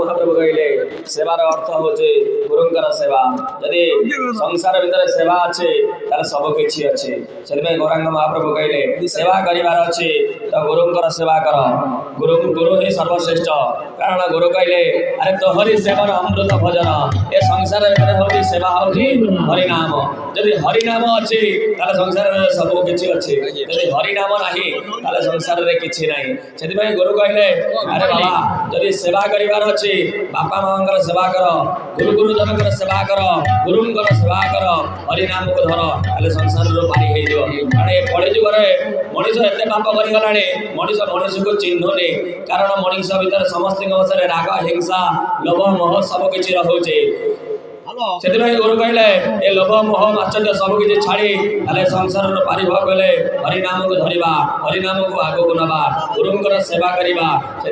महाप्रभु कहले सेवार अर्थ हूँ गुरुंकर सेवा यदि संसार भितर सेवा अच्छे तार सब किसी अच्छे से गौरांग महाप्रभु कहले सेवा करार अच्छे तो गुरुंकर सेवा कर गुरु गुरु ही सर्वश्रेष्ठ कारण गुरु कहले अरे तोहरी सेवन अमृत भजन ए संसार भितर हूँ सेवा हूँ हरिनाम जदि हरिनाम अच्छे ताले संसार सब किसी अच्छे जदि हरिनाम नाही ताले संसार रे किछि नाही से गुरु कहले अरे बाबा जदि सेवा करार अच्छे बापा माँ सेवा कर गुरु गुरुजन सेवा कर गुरुंकर सेवा कर हरिनाम को धर ताले संसार पारी हो कारण कलि जुगे मनीष एत पाप करगला मनीष मनीष को चिन्हुनि कारण मनीष भीतर समस्त राग हिंसा लोभ मोह सब किसी रोचे से गुरु कहले ए लोभ मोह आश्चर्य सब किसी छाड़ी ताले संसार पारी गले हरिनाम को धरिबा हरिनाम को आग को नवा गुरुंकर सेवा करवा से